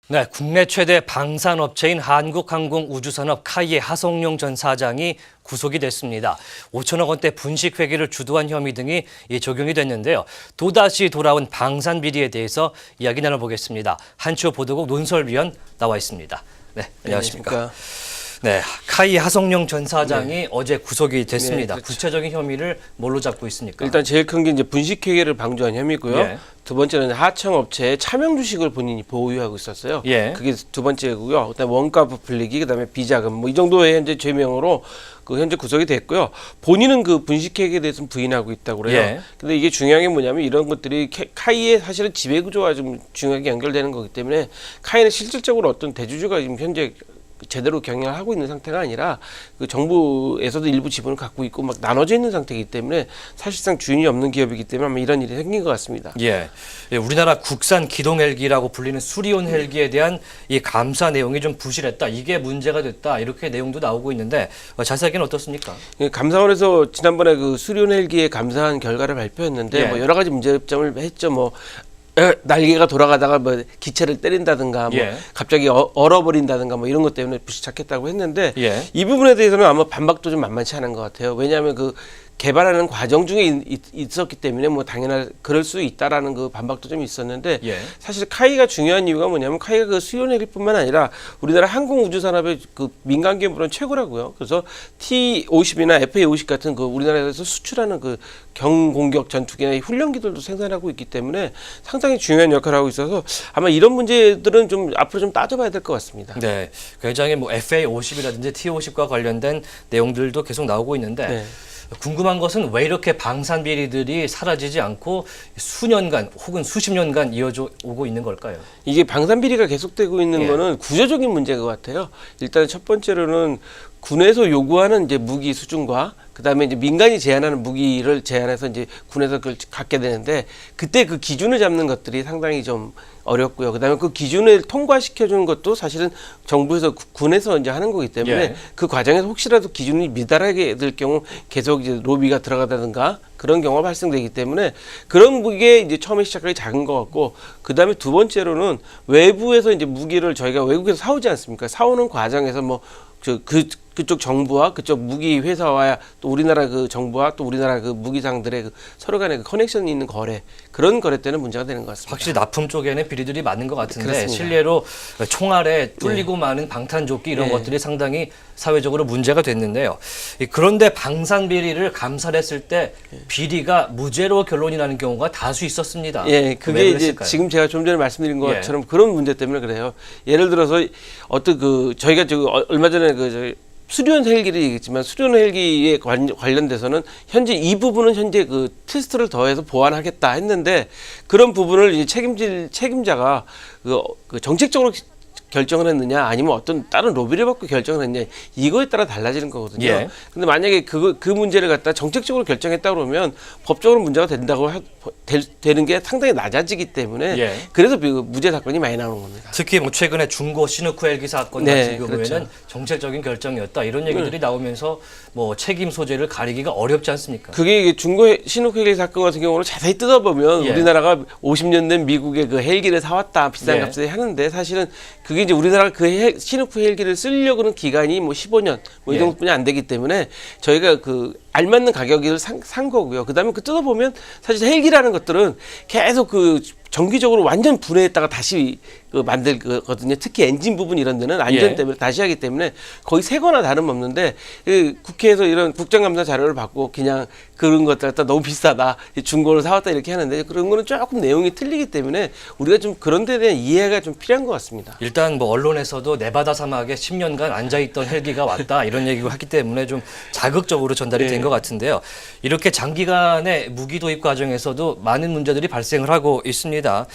네, 국내 최대 방산업체인 한국항공우주산업 카이의 하성룡 전 사장이 구속이 됐습니다. 5천억 원대 분식회계를 주도한 혐의 등이 적용이 됐는데요. 또다시 돌아온 방산 비리에 대해서 이야기 나눠보겠습니다. 한치호 보도국 논설위원 나와 있습니다. 네, 안녕하십니까. 네, 카이 하성룡 전 사장이 어제 구속이 됐습니다. 그렇죠. 구체적인 혐의를 뭘로 잡고 있습니까? 일단 제일 큰 게 이제 분식회계를 방조한 혐의고요. 예. 두 번째는 하청업체의 차명 주식을 본인이 보유하고 있었어요. 예. 그게 두 번째고요. 그다음에 원가 부풀리기, 그다음에 비자금 뭐 이 정도의 현재 죄명으로 그 현재 구속이 됐고요. 본인은 그 분식회계에 대해서는 부인하고 있다고 그래요. 예. 근데 이게 중요한 게 뭐냐면 이런 것들이 카이의 사실은 지배구조와 좀 중요하게 연결되는 거기 때문에 카이는 실질적으로 어떤 대주주가 지금 현재 제대로 경영을 하고 있는 상태가 아니라 그 정부에서도 일부 지분을 갖고 있고 막 나눠져 있는 상태이기 때문에 사실상 주인이 없는 기업이기 때문에 아마 이런 일이 생긴 것 같습니다. 예, 우리나라 국산 기동 헬기라고 불리는 수리온 헬기에 대한 이 감사 내용이 좀 부실했다. 이게 문제가 됐다. 이렇게 내용도 나오고 있는데 자세하게는 어떻습니까? 감사원에서 지난번에 그 수리온 헬기에 감사한 결과를 발표했는데 예. 뭐 여러 가지 문제점을 했죠. 뭐 날개가 돌아가다가 뭐 기체를 때린다든가 뭐 예. 갑자기 얼어버린다든가 뭐 이런 것 때문에 부실착했다고 했는데 예. 이 부분에 대해서는 아마 반박도 좀 만만치 않은 것 같아요. 왜냐하면 그 개발하는 과정 중에 있었기 때문에 뭐 그럴 수 있다라는 그 반박도 좀 있었는데 예. 사실 카이가 중요한 이유가 뭐냐면 카이가 그 수요 헬기뿐만 아니라 우리나라 항공우주산업의 그 민간 기업으로는 최고라고요. 그래서 T-50이나 FA-50 같은 그 우리나라에서 수출하는 그 경공격 전투기나 훈련기들도 생산하고 있기 때문에 상당히 중요한 역할을 하고 있어서 아마 이런 문제들은 좀 앞으로 좀 따져봐야 될 것 같습니다. 네, 굉장히 뭐 FA-50이라든지 T-50과 관련된 내용들도 계속 나오고 있는데 네. 궁금한 것은 왜 이렇게 방산 비리들이 사라지지 않고 수년간 혹은 수십 년간 이어져 오고 있는 걸까요? 이게 방산 비리가 계속되고 있는 예. 거는 구조적인 문제인 것 같아요. 일단 첫 번째로는 군에서 요구하는 이제 무기 수준과 그다음에 이제 민간이 제한하는 무기를 제한해서 이제 군에서 그걸 갖게 되는데 그때 그 기준을 잡는 것들이 상당히 좀 어렵고요. 그다음에 그 기준을 통과시켜 주는 것도 사실은 정부에서 군에서 이제 하는 거기 때문에 예. 그 과정에서 혹시라도 기준이 미달하게 될 경우 계속 이제 로비가 들어가다든가 그런 경우가 발생되기 때문에 그런 게 이제 처음에 시작하기 작은 것 같고 그다음에 두 번째로는 외부에서 이제 무기를 저희가 외국에서 사오지 않습니까? 사오는 과정에서 뭐 그쪽 정부와 그쪽 무기 회사와 또 우리나라 그 정부와 또 우리나라 그 무기상들의 그 서로 간의 그 커넥션이 있는 거래 그런 거래 때는 문제가 되는 것 같습니다. 확실히 납품 쪽에는 비리들이 많은 것 같은데 그렇습니다. 실례로 총알에 뚫리고 많은 방탄조끼 이런 네. 것들이 상당히 사회적으로 문제가 됐는데요. 그런데 방산 비리를 감사를 했을 때 비리가 무죄로 결론이 나는 경우가 다수 있었습니다. 예, 왜 그게 이제 그랬을까요? 지금 제가 좀 전에 말씀드린 예. 것처럼 그런 문제 때문에 그래요. 예를 들어서 어떤 그 저희가 얼마 전에 저희 수리온 헬기를 얘기했지만 수리온 헬기에 관련돼서는 현재 이 부분은 현재 그 테스트를 더해서 보완하겠다 했는데 그런 부분을 이제 책임자가 그 정책적으로 결정을 했느냐 아니면 어떤 다른 로비를 받고 결정을 했느냐 이거에 따라 달라지는 거거든요. 예. 근데 만약에 그 문제를 갖다 정책적으로 결정했다 그러면 법적으로 문제가 된다고 되는 게 상당히 낮아지기 때문에 예. 그래서 무죄 사건이 많이 나오는 겁니다. 특히 뭐 최근에 중고 시누크 헬기 사건 네, 같은 경우에는 그렇죠. 정책적인 결정이었다 이런 얘기들이 나오면서 뭐 책임 소재를 가리기가 어렵지 않습니까? 그게 중고 시누크 헬기 사건 같은 경우는 자세히 뜯어보면 예. 우리나라가 50년 된 미국의 그 헬기를 사왔다 비싼 예. 값에 하는데 사실은 그게 이제 우리나라가 그 시누크 헬기를 쓰려고는 기간이 뭐 15년 뭐 이 예. 정도뿐이 안 되기 때문에 저희가 그 알맞는 가격을 산 거고요. 그다음에 그 뜯어보면 사실 헬기라는 것들은 계속 그 정기적으로 완전 분해했다가 다시 그 만들거든요. 특히 엔진 부분 이런 데는 안전 예. 때문에 다시 하기 때문에 거의 새거나 다름없는데 그 국회에서 이런 국정감사 자료를 받고 그냥 그런 것들 갖다 너무 비싸다 중고를 사왔다 이렇게 하는데 그런 거는 조금 내용이 틀리기 때문에 우리가 좀 그런 데 대한 이해가 좀 필요한 것 같습니다. 일단 뭐 언론에서도 네바다 사막에 10년간 앉아있던 헬기가 왔다 이런 얘기를 하기 때문에 좀 자극적으로 전달이 된 것 같은데요. 이렇게 장기간의 무기 도입 과정에서도 많은 문제들이 발생을 하고 있습니다.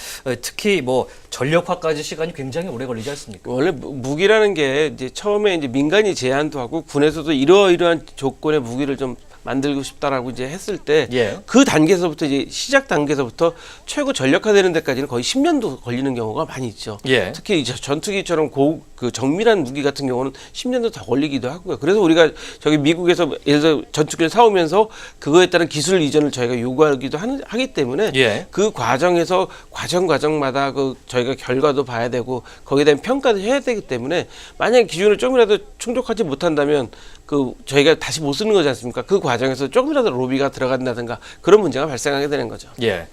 특히 뭐 전력화까지 시간이 굉장히 오래 걸리지 않습니까? 원래 무기라는 게 이제 처음에 이제 민간이 제한도 하고 군에서도 이러이러한 조건의 무기를 좀 만들고 싶다라고 이제 했을 때 예. 그 단계에서부터 이제 시작 단계에서부터 최고 전력화되는 데까지는 거의 10년도 걸리는 경우가 많이 있죠. 예. 특히 이제 전투기처럼 그 정밀한 무기 같은 경우는 10년도 더 걸리기도 하고요. 그래서 우리가 저기 미국에서 예를 들어 전투기를 사오면서 그거에 따른 기술 이전을 저희가 요구하기도 하기 때문에 예. 그 과정에서 과정마다 그 저희가 결과도 봐야 되고 거기에 대한 평가도 해야 되기 때문에 만약에 기준을 조금이라도 충족하지 못한다면 그 저희가 다시 못 쓰는 거지 않습니까? 그 과정에서 조금이라도 로비가 들어간다든가 그런 문제가 발생하게 되는 거죠. 예.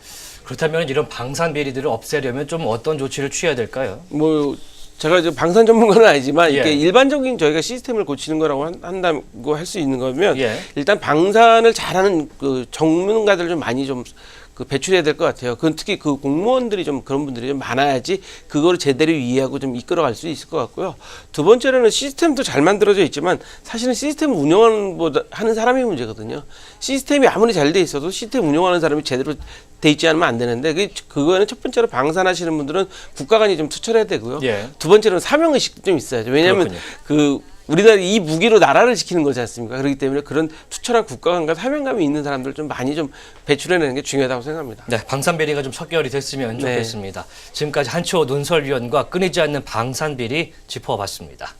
그렇다면 이런 방산 비리들을 없애려면 좀 어떤 조치를 취해야 될까요? 뭐 제가 이제 방산 전문가는 아니지만 이렇게 예. 일반적인 저희가 시스템을 고치는 거라고 한다고 할 수 있는 거면 예. 일단 방산을 잘하는 그 전문가들 좀 많이 좀 그 배출해야 될 것 같아요. 그건 특히 그 공무원들이 좀 그런 분들이 좀 많아야지 그거를 제대로 이해하고 좀 이끌어갈 수 있을 것 같고요. 두 번째로는 시스템도 잘 만들어져 있지만 사실은 시스템을 운영하는 사람이 문제거든요. 시스템이 아무리 잘 돼 있어도 시스템 운영하는 사람이 제대로 돼 있지 않으면 안 되는데 그거는 첫 번째로 방산하시는 분들은 국가 간이 좀 투철해야 되고요. 예. 두 번째로는 사명의식도 좀 있어야죠. 왜냐하면 그렇군요. 그 우리나라 이 무기로 나라를 지키는 거지 않습니까? 그렇기 때문에 그런 투철한 국가관과 사명감이 있는 사람들 좀 많이 좀 배출해내는 게 중요하다고 생각합니다. 네, 방산 비리가 좀 척결이 됐으면 좋겠습니다. 지금까지 한치호 논설위원과 끊이지 않는 방산 비리 짚어봤습니다.